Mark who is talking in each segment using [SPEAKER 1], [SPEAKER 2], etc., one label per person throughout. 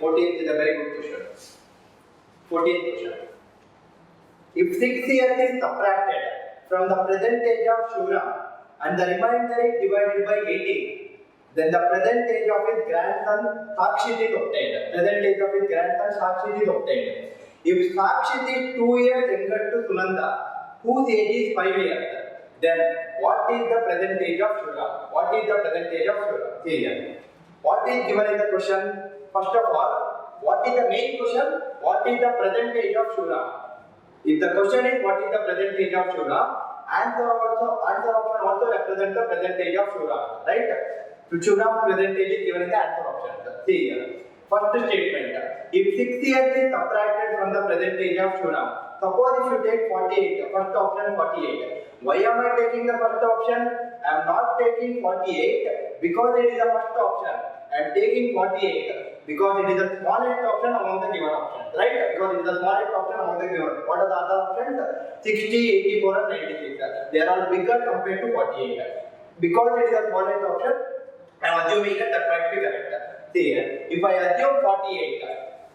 [SPEAKER 1] 14th is a very good question. 14th question. If 6 years is subtracted from the present age of Shivram and the remainder is divided by 18, then the present age of his grandson Sakshit is obtained. Present age of his grandson Sakshit is obtained. If Sakshit is 2 years younger to Sunanda, whose age is 5 years, then what is the present age of Shivram? What is the present age of Shivram? See here. What is given in the question? First of all, what is the main question? What is the present age of Shivram? If the question is what is the present age of Shivram, answer option also represents the present age of Shivram, right? Shivram present age is given in the answer option. See here. First statement. If 6 years is subtracted from the present age of Shivram, suppose if you take 48, first option 48. Why am I taking the first option? I am not taking 48 because it is the first option. I am taking 48 because it is the smallest option among the given options, right? Because it is the smallest option among the given. What are the other options? 60, 84 and 96. They are all bigger compared to 48. Because it is the smallest option, I am assuming that might be correct. See here, if I assume 48,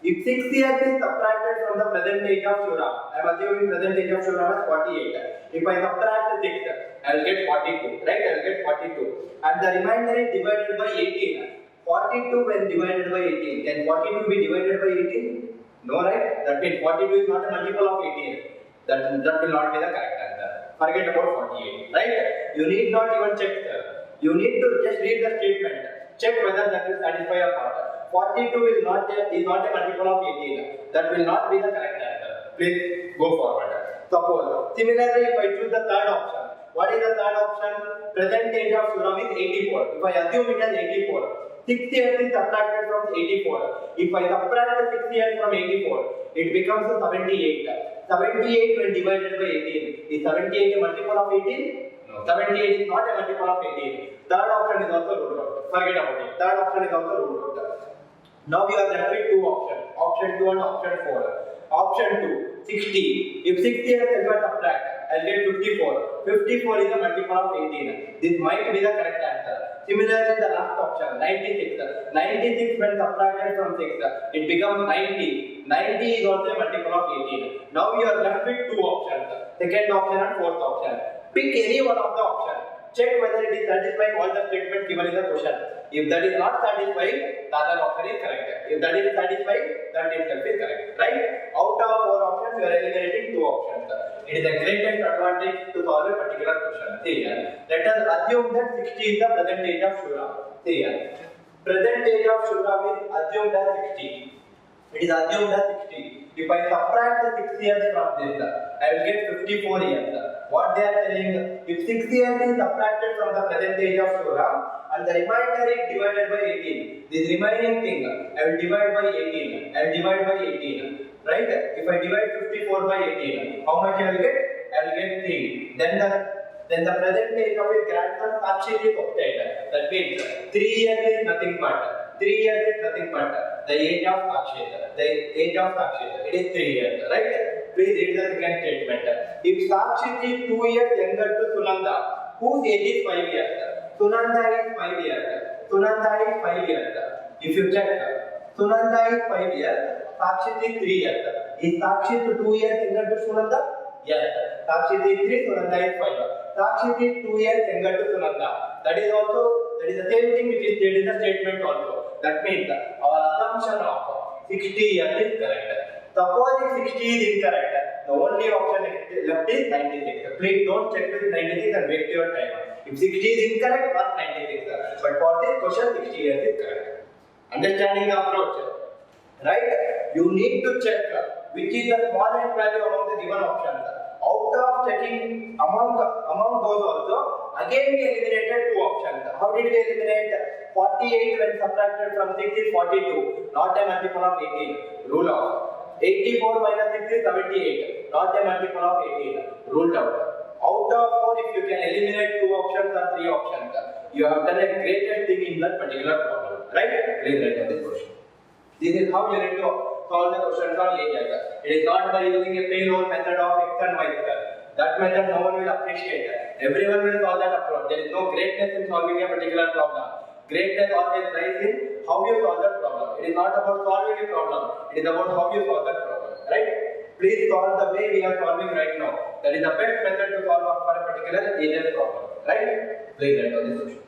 [SPEAKER 1] if 6 years is subtracted from the present age of Shivram, I am assuming present age of Shivram is 48. If I subtract 6, I will get 42, right? I will get 42. And the remainder is divided by 18. 42 when divided by 18, can 42 be divided by 18? No, right? That means 42 is not a multiple of 18. That will not be the correct answer. Forget about 48, right? You need not even check. You need to just read the statement. Check whether that will satisfy your part. 42 is not a multiple of 18. That will not be the correct answer. Please go forward. Suppose, similarly, if I choose the third option, what is the third option? Present age of Shivram is 84. If I assume it as 84, 6 years is subtracted from 84. If I subtract 6 years from 84, it becomes 78. 78 when divided by 18. Is 78 a multiple of 18? No. 78 is not a multiple of 18. Third option is also ruled out. Forget about it. Third option is also ruled out. Now we are left with two options. Option 2 and option 4. Option 2, 60. If 60 years I subtract, I'll get 54. 54 is a multiple of 18. This might be the correct answer. Similarly, the last option, 96. 96 when subtracted from 6, it becomes 90. 90 is also a multiple of 18. Now you are left with two options. Second option and fourth option. Pick any one of the options. Check whether it is satisfying all the statements given in the question. If that is not satisfying, the other option is correct. If that is satisfying, that itself is correct. Right? Out of 4 options, you are eliminating 2 options. It is the greatest advantage to solve a particular question. See here. Let us assume that 60 is the present age of Shivram. See here. Present age of Shivram is assumed as 60. It is assumed as 60. If I subtract the 6 years from this, I will get 54 years. What they are telling, if 6 years is subtracted from the present age of Shivram and the remainder is divided by 18, this remaining thing, I will divide by 18. I will divide by 18. Right? If I divide 54 by 18, how much I will get? I will get 3. Then the present age of his grandson Sakshit is obtained. That means 3 years is nothing but the age of Sakshit. The age of Sakshit. It is 3 years, right? Please read the second statement. If Sakshit is 2 years younger to Sunanda, whose age is 5 years? Sunanda is 5 years. Sunanda is 5 years. If you check, Sunanda is 5 years. Sakshit is 3 years. Is Sakshit 2 years younger to Sunanda? Yes. Sakshit is 3, Sunanda is 5. Sakshit is 2 years younger to Sunanda. That is the same thing which is stated in the statement also. That means our assumption of 60 years is correct. Suppose if 60 is incorrect, the only option left is 96. Please don't check with 96 and waste your time. If 60 is incorrect, mark 96. But for this question, 60 years is correct. Understanding the approach, right? You need to check which is the smallest value among the given options. Out of checking among those also, again we eliminated 2 options. How did we eliminate? 48 when subtracted from 6 is 42, not a multiple of 18. Rule out. 84 minus 6 is 78, not a multiple of 18. Ruled out. Out of 4, if you can eliminate 2 options or 3 options, you have done a greatest thing in that particular problem. Right? Please write down this question. This is how you need to solve the questions on age. It is not by using a payload method of X and Y. That method no one will appreciate. Everyone will solve that approach. There is no greatness in solving a particular problem. Greatness always lies in how you solve that problem. It is not about solving a problem. It is about how you solve that problem. Right? Please solve the way we are solving right now. That is the best method to solve for a particular agent problem. Right? Please write down this solution.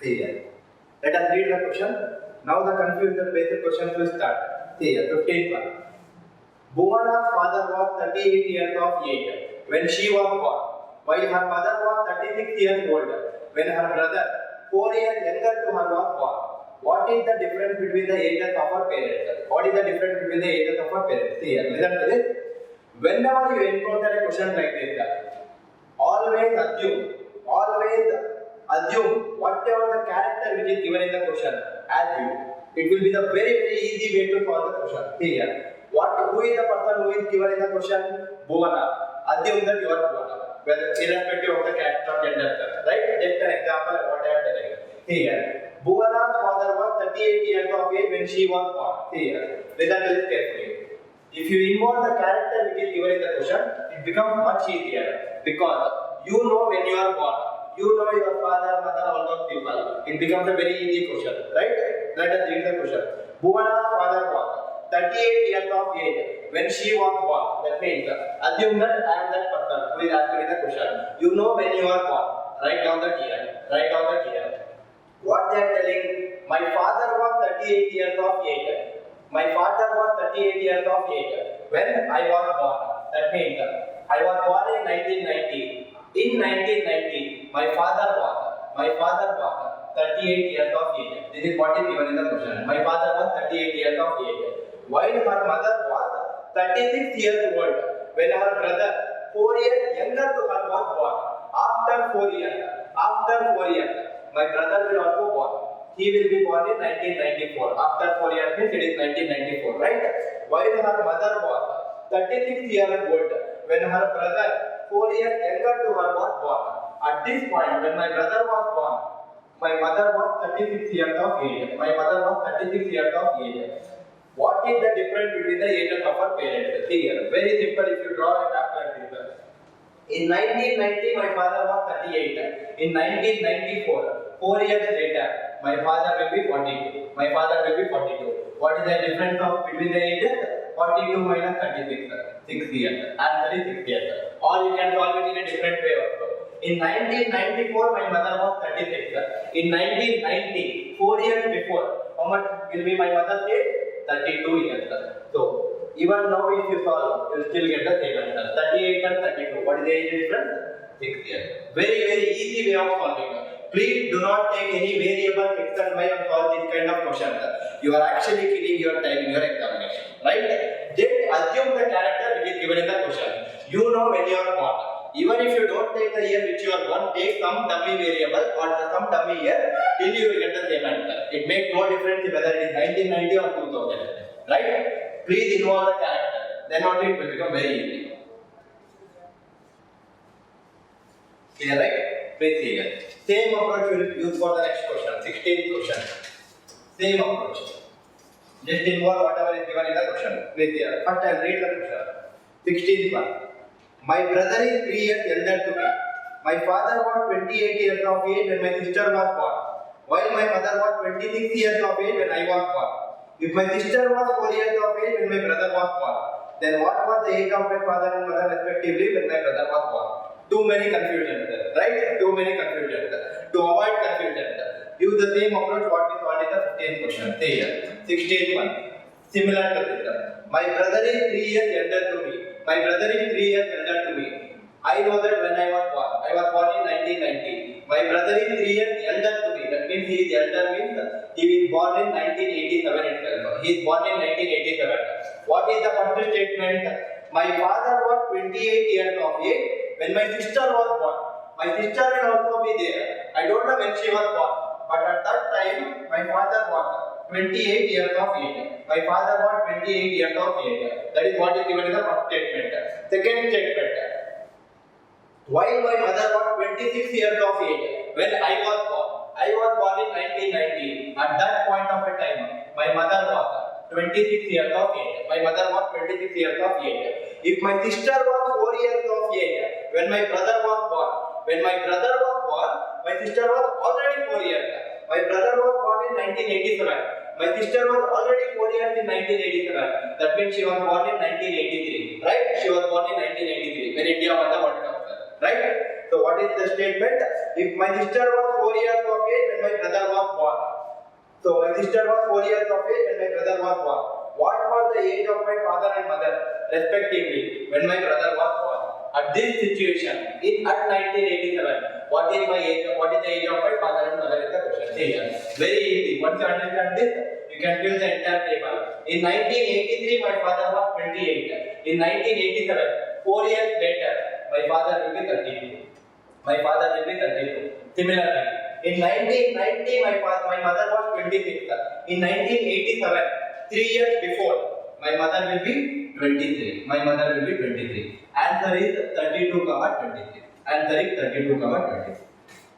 [SPEAKER 1] See here. Let us read the question. Now the confused basic questions will start. See here, 15th one. Bhuvana's father was 38 years of age when she was born, while her mother was 36 years old when her brother, 4 years younger to her, was born. What is the difference between the ages of her parents? What is the difference between the ages of her parents? See here, listen to this. Whenever you encounter a question like this, always assume whatever the character which is given in the question as you. It will be the very easy way to solve the question. Here, who is the person who is given in the question? Bhuvana. Assume that you are Bhuvana, whether irrespective of the character or gender, right? Just an example of what I am telling you. Here, Bhuvana's father was 38 years of age when she was born. Here, listen to this carefully. If you involve the character which is given in the question, it becomes much easier because you know when you are born. You know your father, mother, all those people. It becomes a very easy question, right? Let us read the question. Bhuvana's father was 38 years of age when she was born. That means, assume that I am that person who is asking the question. You know when you are born. Write down the year. What they are telling, my father was 38 years of age. My father was 38 years of age when I was born. That means, I was born in 1990. In 1990, my father was 38 years of age. This is what is given in the question. My father was 38 years of age, while her mother was 36 years old when her brother, 4 years younger to her, was born. After 4 years, my brother will also born. He will be born in 1994. After 4 years means it is 1994, right? While her mother was 36 years old when her brother, 4 years younger to her, was born. At this point, when my brother was born, my mother was 36 years of age. What is the difference between the ages of her parents? See here, very simple. If you draw a map like this. In 1990, my father was 38. In 1994, 4 years later, my father will be 42. What is the difference between the ages? 42 minus 36, 6 years. Answer is 6 years. Or you can solve it in a different way also. In 1994, my mother was 36. In 1990, 4 years before, how much will be my mother's age? 32 years. So, even now if you solve, you will still get the same answer. 38 and 32. What is the age difference? 6 years. Very easy way of solving. Please do not take any variable x and y and solve this kind of questions. You are actually killing your time in your examination. Right? Just assume the character which is given in the question. You know when you are born. Even if you don't take the year which you are born, take some dummy variable or some dummy year till you will get the same answer. It makes no difference whether it is 1990 or 2000. Right? Please involve the character. Then only it will become very easy. Clear, right? Please see here. Same approach we will use for the next question. 16th question. Same approach. Just involve whatever is given in the question. Please here. First I will read the question. 16th one. My brother is 3 years elder to me. My father was 28 years of age when my sister was born, while my mother was 26 years of age when I was born. If my sister was 4 years of age when my brother was born, then what was the age of my father and mother respectively when my brother was born? Too many confusions, right? Too many confusions. To avoid confusion, use the same approach what we solved in the 15th question. See here, 16th one. Similar to this. My brother is 3 years elder to me. I know that when I was born in 1990. My brother is 3 years elder to me. That means he is elder means he is born in 1987 itself. He is born in 1987. What is the first statement? My father was 28 years of age when my sister was born. My sister will also be there. I don't know when she was born, but at that time my father was 28 years of age. That is what is given in the first statement. Second statement. While my mother was 26 years of age when I was born in 1990. At that point of a time, my mother was 26 years of age. If my sister was 4 years of age when my brother was born, My sister was already 4 years. My brother was born in 1987. My sister was already 4 years in 1987. That means she was born in 1983. Right? She was born in 1983 when India won the World Cup. Right? So what is the statement? If my sister was 4 years of age when my brother was born. So my sister was 4 years of age when my brother was born. What was the age of my father and mother respectively when my brother was born? At this situation, at 1987, what is my age? What is the age of my father and mother? Is the question. See here. Very easy. Once you understand this, you can fill the entire table. In 1983, my father was 28. In 1987, 4 years later, my father will be 32. My father will be 32. Similarly, in 1990, my mother was 26. In 1987, 3 years before, my mother will be 23. My mother will be 23. Answer is 32, 23. Answer is 32, 23.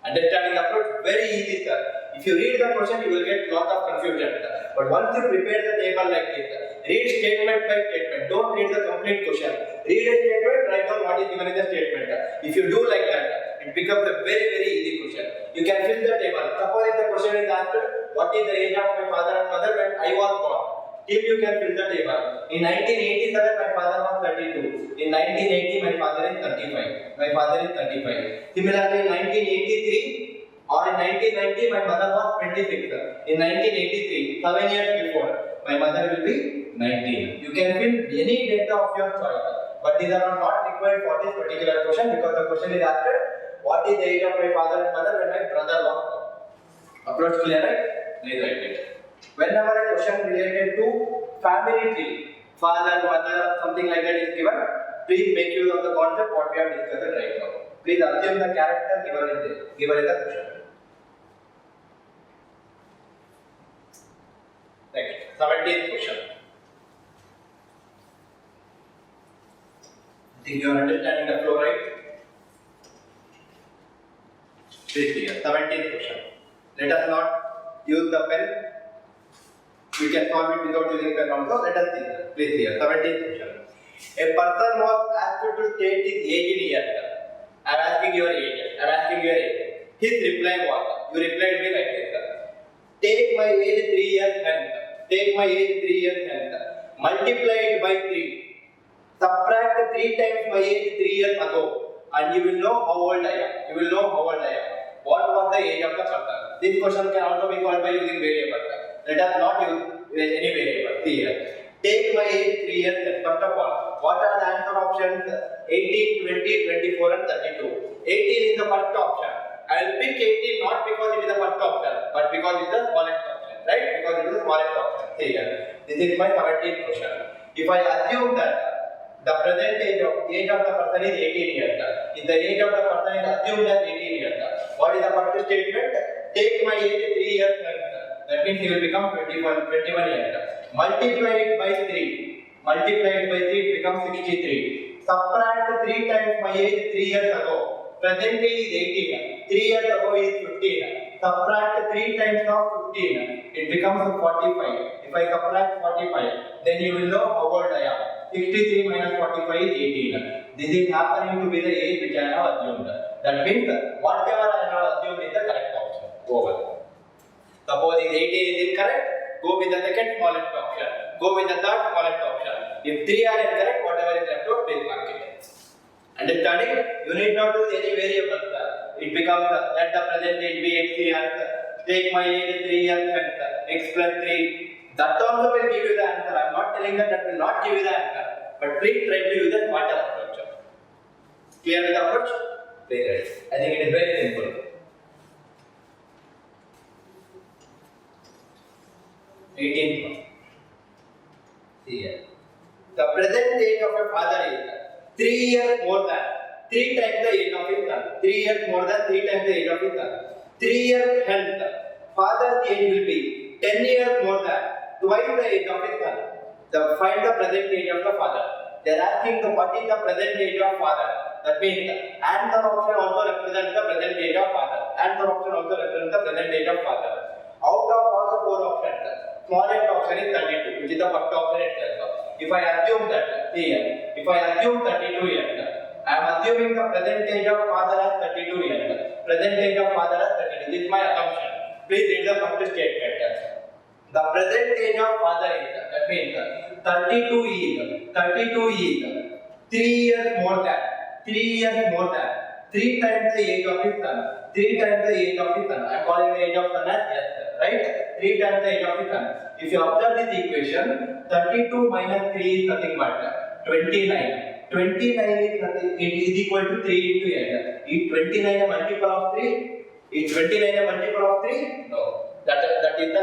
[SPEAKER 1] Understanding the approach? Very easy, sir. If you read the question, you will get lot of confusion. But once you prepare the table like this, read statement by statement. Don't read the complete question. Read a statement, write down what is given in the statement. If you do like that, it becomes a very easy question. You can fill the table. Suppose if the question is asked, what is the age of my father and mother when I was born? Till you can fill the table. In 1987, my father was 32. In 1980, my father is 35. My father is 35. Similarly, in 1983 or in 1990, my mother was 26. In 1983, 7 years before, my mother will be 19. You can fill any data of your choice, but these are not required for this particular question because the question is asked, what is the age of my father and mother when my brother was born? Approach clear, right? Please write it. Whenever a question related to family tree, father, mother, something like that is given, please make use of the concept what we have discussed right now. Please assume the character given in the question. Next, 17th question. I think you are understanding the flow, right? Please clear. 17th question. Let us not use the pen. We can solve it without using pen also. Let us see. Please here. 17th question. A person was asked to state his age in years. I am asking your age. His reply was, you replied me like this. Take my age 3 years hence. Multiply it by 3. Subtract 3 times my age 3 years ago. And you will know how old I am. What was the age of the person? This question can also be solved by using variables. Let us not use any variable. See here. Take my age 3 years. First of all, what are the answer options? 18, 20, 24 and 32. 18 is the first option. I will pick 18 not because it is the first option, but because it is the smallest option. Right? Because it is the smallest option. See here. This is my 17th question. If I assume that the present age of the person is 18 years, if the age of the person is assumed as 18 years, what is the first statement? Take my age 3 years hence. That means he will become 21 years. Multiply it by 3. It becomes 63. Subtract 3 times my age 3 years ago. Presently is 18. 3 years ago is 15. Subtract 3 times of 15. It becomes 45. If I subtract 45, then you will know how old I am. 63 minus 45 is 18. This is happening to be the age which I have assumed. That means whatever I have assumed is the correct option. Over. Suppose if 18 is incorrect, go with the second smallest option. Go with the third smallest option. If 3 are incorrect, whatever is left out, please mark it. Understanding? You need not use any variables. It becomes let the present age be x years. Take my age 3 years hence. X plus 3. That also will give you the answer. I am not telling that will not give you the answer. But please try to use a smarter approach. Clear with the approach? Please. I think it is very simple. 18th one. See here. The present age of your father is 3 years more than 3 times the age of his son. 3 years more than 3 times the age of his son. 3 years hence, father's age will be 10 years more than twice the age of his son. Find the present age of the father. They are asking what is the present age of father. That means answer option also represents the present age of father. Out of all the 4 options, smallest option is 32, which is the first option itself. If I assume that, see here, if I assume 32 years, I I am assuming the present age of father as 32 years. Present age of father as 32. This is my assumption. Please read the first statement. The present age of father is, that means 32 is 3 years more than 3 times the age of his son. 3 times the age of his son. I am calling the age of son as yes, right? 3 times the age of his son. If you observe this equation, 32 minus 3 is nothing but 29. 29 is nothing. It is equal to 3 into n. Is 29 a multiple of 3? Is 29 a multiple of 3? No. That is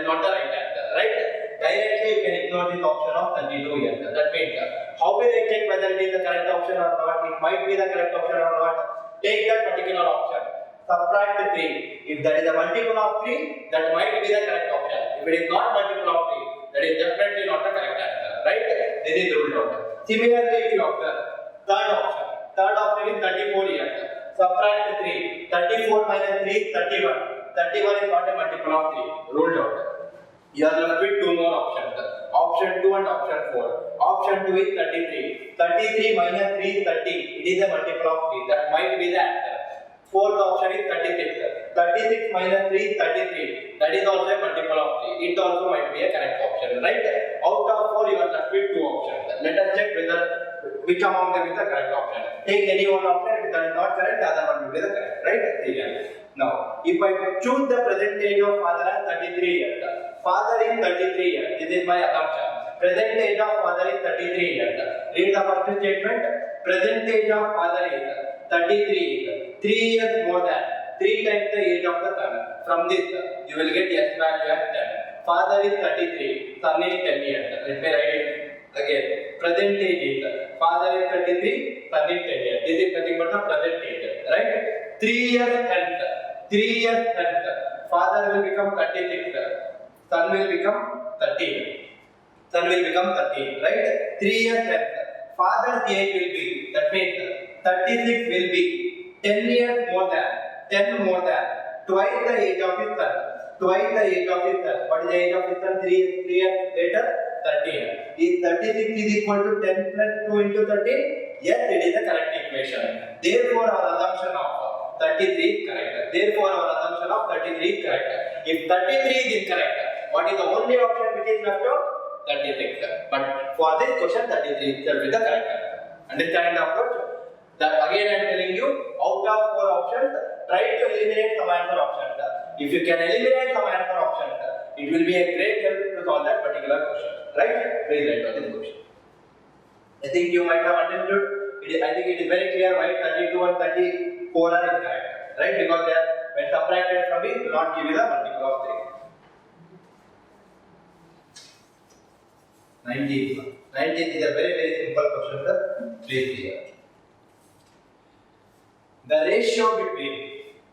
[SPEAKER 1] not the right answer, right? Directly you can ignore this option of 32 years. That means how will I check whether it is the correct option or not? It might be the correct option or not. Take that particular option. Subtract 3. If that is a multiple of 3, that might be the correct option. If it is not multiple of 3, that is definitely not the correct answer, right? This is ruled out. Similarly, if you observe third option is 34 years. Subtract 3. 34 minus 3 is 31. 31 is not a multiple of 3. Ruled out. You are left with two more options. Option 2 and option 4. Option 2 is 33. 33 minus 3 is 30. It is a multiple of 3. That might be the answer. Fourth option is 36. 36 minus 3 is 33. That is also a multiple of 3. It also might be a correct option, right? Out of 4, you are left with two options. Let us check which among them is the correct option. Take any one option. If that is not correct, the other one will be the correct, right? Now, if I choose the present age of father as 33 years, father is 33 years. This is my assumption. Present age of father is 33 years. Read the first statement. Present age of father is 33 years. 3 years more than 3 times the age of the son. From this, you will get S value as 10. Father is 33, son is 10 years. Let me write it again. Present age is father is 33, son is 10 years. This is nothing but the present age, right? 3 years hence. 3 years hence. Father will become 36. Son will become 13. Son will become 13, right? 3 years hence. Father's age will be, that means 36 will be 10 years more than, 10 more than, twice the age of his son. Twice the age of his son. What is the age of his son? 3 years later? 13. Is 36 is equal to 10 plus 2 into 13? Yes, it is the correct equation. Therefore, our assumption of 33 is correct. Therefore, our assumption of 33 is correct. If 33 is incorrect, what is the only option which is left out? 36. But for this question, 33 itself is the correct answer. Understand the approach? That again I am telling you, out of 4 options, try to eliminate some answer options. If you can eliminate some answer options, it will be a great help to solve that particular question. Right? Please write down this question. I think you might have understood. I think it is very clear why 32 and 34 are incorrect. Right? Because they are, when subtracted from it, will not give you the multiple of 3. 19th is a very simple question, sir. Please hear. The ratio between,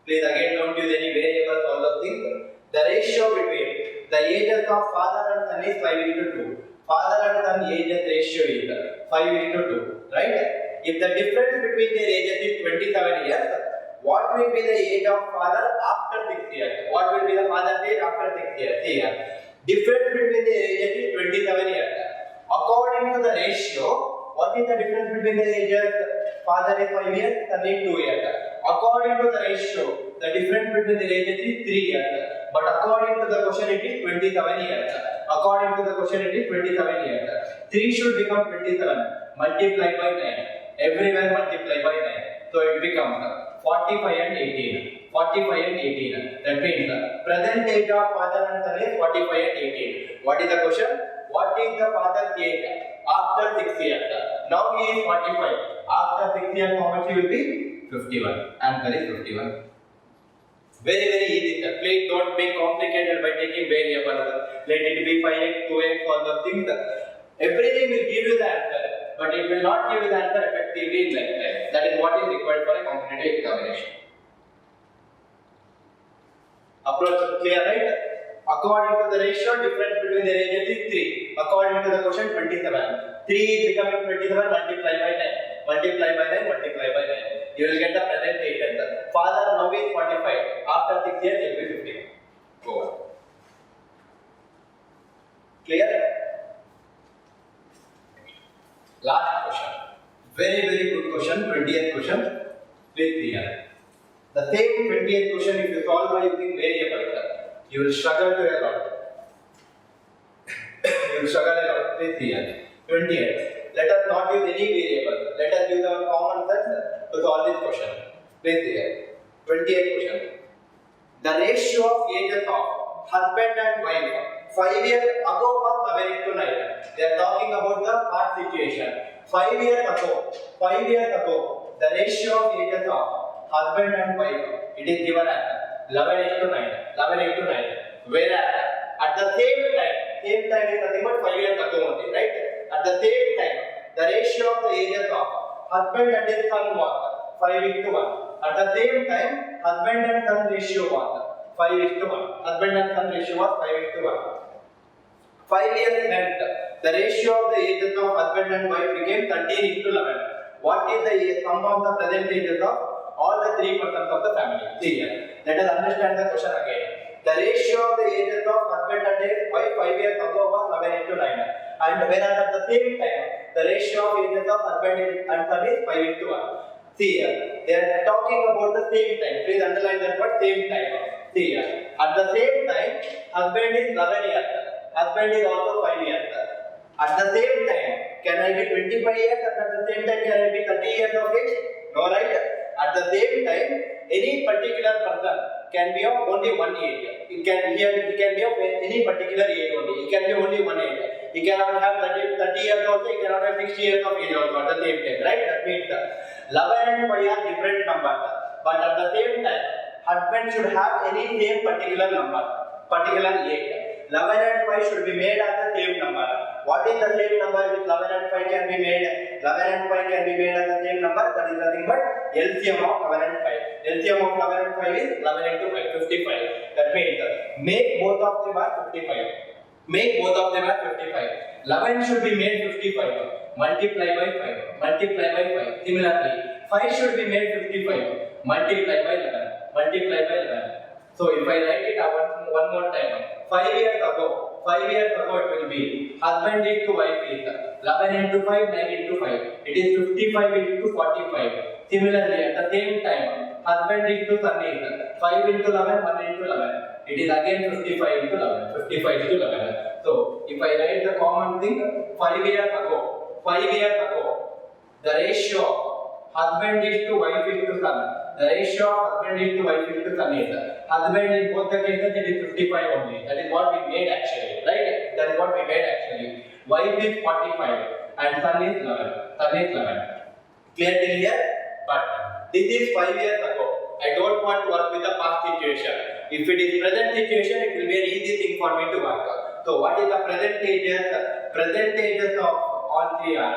[SPEAKER 1] please again don't use any variables, all those things. The ratio between the ages of father and son is 5:2. Father and son ages ratio is 5:2, right? If the difference between their ages is 27 years, what will be the age of father after 6 years? What will be the father's age after 6 years? Here, difference between the ages is 27 years. According to the ratio, what is the difference between the ages? Father is 5 years, son is 2 years. According to the ratio, the difference between the ages is 3 years. But according to the question, it is 27 years. According to the question, it is 27 years. 3 should become 27. Multiply by 9. Everywhere multiply by 9. So it becomes 45 and 18. 45 and 18. That means present age of father and son is 45 and 18. What is the question? What is the father's age after 6 years? Now he is 45. After 6 years, how much he will be? 51. Answer is 51. Very easy, sir. Please don't be complicated by taking variables. Let it be 5x, 2x, all those things. Everything will give you the answer, but it will not give you the answer effectively in lifetime. That is what is required for a competitive examination. Approach clear, right? According to the ratio, difference between the ages is 3. According to the question, 27. 3 is becoming 27, multiply by 9. Multiply by 9, multiply by 9. You will get the present age answer. Father now is 45. After 6 years, he will be 50. Go on. Clear? Last question. Very good question, 20th question. Please see here. The same 20th question, if you solve by using variables, you will struggle to a lot. You will struggle a lot. Please see here. 20th. Let us not use any variable. Let us use our common sense to solve this question. Please see here. 20th question. The ratio of ages of husband and wife 5 years ago was 11:9. They are talking about the past situation. 5 years ago, the ratio of ages of husband and wife, it is given as 11:9. Whereas at the same time is nothing but 5 years ago only, right? At the same time, the ratio of the ages of husband and his son was 5:1. At the same time, husband and son ratio was 5:1. Husband and son ratio was 5:1. 5 years hence, the ratio of the ages of husband and wife became 13:11. What is the sum of the present ages of all the 3 persons of the family? See here. Let us understand the question again. The ratio of the ages of husband and his wife 5 years ago was 11:9. And whereas at the same time, the ratio of ages of husband and son is 5:1. See here. They are talking about the same time. Please underline that word, same time. See here. At the same time, husband is 11 years. Husband is also 5 years. At the same time, can I be 25 years and at the same time can I be 30 years of age? No, right? At the same time, any particular person can be of only one age. He can be of any particular age only. He can be only one age. He cannot have 30 years also, he cannot have 60 years of age also at the same time, right? That means 11 and 5 are different numbers. But at the same time, husband should have any same particular number, particular age. 11 and 5 should be made as the same number. What is the same number which 11 and 5 can be made? 11 and 5 can be made as the same number. That is nothing but LCM of 11 and 5. LCM of 11 and 5 is 11 into 5, 55. That means make both of them as 55. Make both of them as 55. 11 should be made 55. Multiply by 5. Multiply by 5. Similarly, 5 should be made 55. Multiply by 11. Multiply by 11. So if I write it one more time, 5 years ago it will be husband into wife is 11 into 5, 9 into 5. It is 55 into 45. Similarly, at the same time, husband into son is 5 into 11, 1 into 11. It is again 55 into 11. 55 into 11. So if I write the common thing, 5 years ago, the ratio of husband is to wife is to son. The ratio of husband is to wife is to son is husband in both the cases it is 55 only. That is what we made actually, right? That is what we made actually. Wife is 45 and son is 11. Clear till here? But this is 5 years ago. I don't want to work with the past situation. If it is present situation, it will be an easy thing for me to work. So what is the present ages? Present ages of all 3 are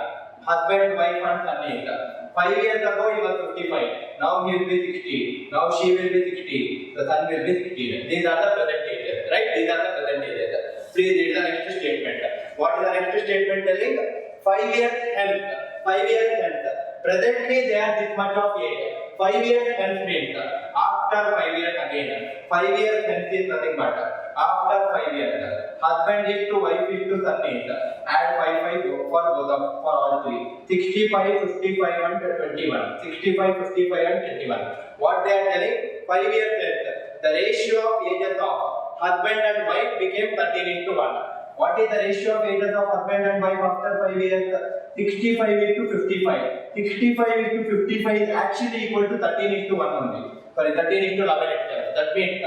[SPEAKER 1] husband, wife and son is 5 years ago he was 55. Now he will be 60. Now she will be 60. The son will be 60. These are the present ages, right? These are the present ages. Please read the next statement. What is the next statement telling? 5 years hence. Presently they are this much of age. 5 years hence means after 5 years again. 5 years hence is nothing but after 5 years. Husband is to wife is to son is. Add 5 for all 3. 65, 55 and 21. 65, 55 and 21. What they are telling? 5 years hence. The ratio of ages of husband and wife became 13:1. What is the ratio of ages of husband and wife after 5 years? 65 into 55. 65 into 55 is actually equal to 13:1 only. Sorry, 13:11 itself. That means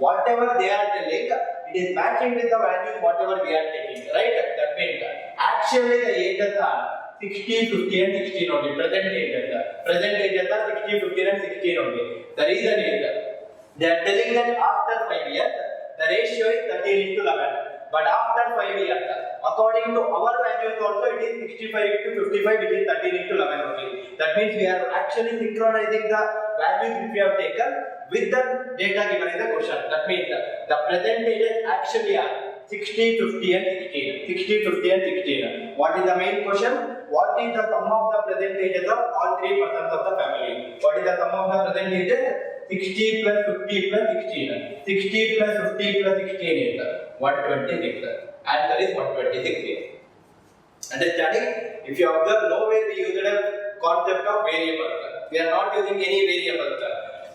[SPEAKER 1] whatever they are telling, it is matching with the values whatever we are taking, right? That means actually the ages are 60, 50 and 16 only. Present ages are 60, 15 and 16 only. The reason is they are telling that after 5 years, the ratio is 13:11. But after 5 years, according to our values also, it is 65 to 55, which is 13:11 only. That means we are actually synchronizing the values which we have taken with the data given in the question. That means the present ages actually are 60, 50 and 16. 60, 50 and 16. What is the main question? What is the sum of the present ages of all 3 persons of the family? What is the sum of the present ages? 60 plus 50 plus 16. 60 plus 50 plus 16 is 126. Answer is 126 years. Understanding? If you observe, no way we used a concept of variables. We are not using any variables.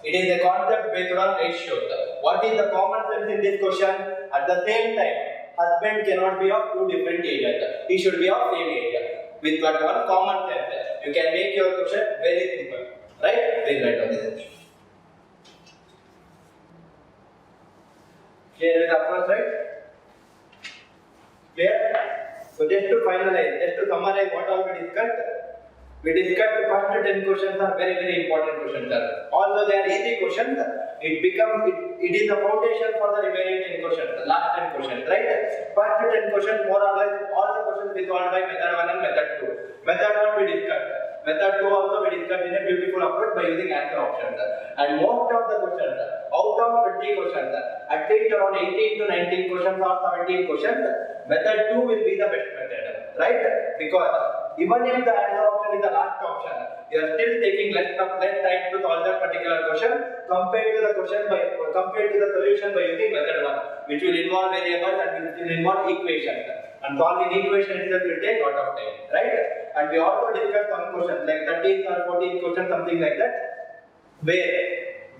[SPEAKER 1] It is a concept based on ratios. What is the common sense in this question? At the same time, husband cannot be of two different ages. He should be of same age. With one common sense, you can make your question very simple. Right? Please write on this. Clear with the approach, right? Clear? So just to finalize, just to summarize what all we discussed the first 10 questions are very, very important questions. Although they are easy questions, it is the foundation for the remaining 10 questions, the last 10 questions, right? First 10 questions, more or less, all the questions we solved by method 1 and method 2. Method 1 we discussed. Method 2 also we discussed in a beautiful approach by using answer options. And most of the questions, out of 20 questions, at least around 18 to 19 questions or 17 questions, method 2 will be the best method, right? Because even if the answer option is the last option, you are still taking less time to solve that particular question compared to the solution by using method 1, which will involve variables and which will involve equations. And solving equation itself will take a lot of time, right? And we also discussed some questions like 13 or 14 questions, something like that, where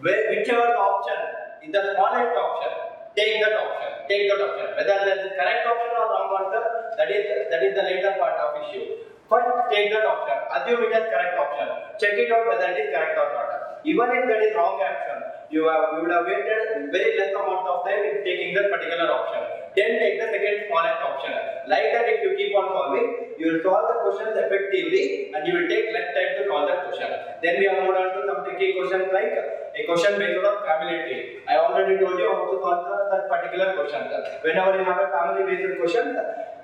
[SPEAKER 1] whichever the option is the smallest option, take that option. Whether that is correct option or wrong answer, that is the later part of issue. First, take that option. Assume it as correct option. Check it out whether it is correct or not. Even if that is wrong option, you would have waited very less amount of time in taking that particular option. Then take the second smallest option. Like that, if you keep on solving, you will solve the questions effectively and you will take less time to solve that question. Then we have moved on to some tricky questions like a question based on family tree. I already told you how to solve that particular question. Whenever you have a family based question,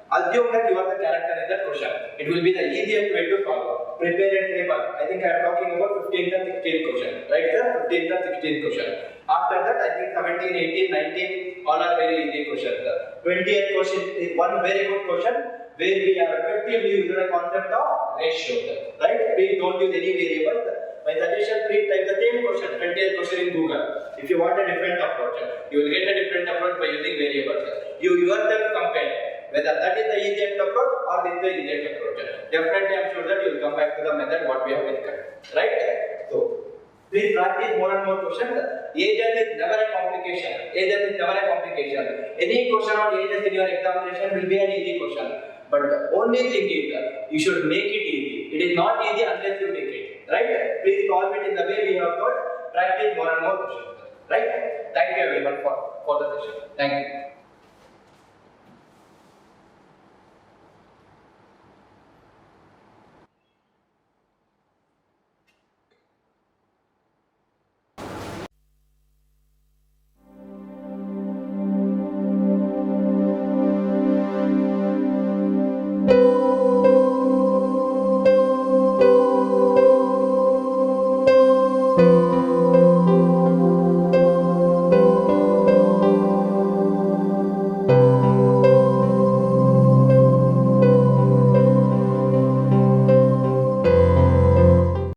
[SPEAKER 1] assume that you are the character in that question. It will be the easiest way to solve. Prepare a table. I think I am talking about 15th and 16th question. Right sir? 15th and 16th question. After that, I think 17, 18, 19, all are very easy questions. 20th question is one very good question where we have effectively used the concept of ratio. Right? Please don't use any variables. My suggestion, please type the same question, 20th question in Google. If you want a different approach, you will get a different approach by using variables. You yourself compare whether that is the easiest approach or this is the easiest approach. Definitely, I am sure that you will come back to the method what we have discussed. Right? So, please practice more and more questions. Ages is never a complication. Any question on ages in your examination will be an easy question. But the only thing is you should make it easy. It is not easy unless you make it. Right? Please solve it in the way we have taught. Practice more and more questions. Right? Thank you everyone for the session. Thank you.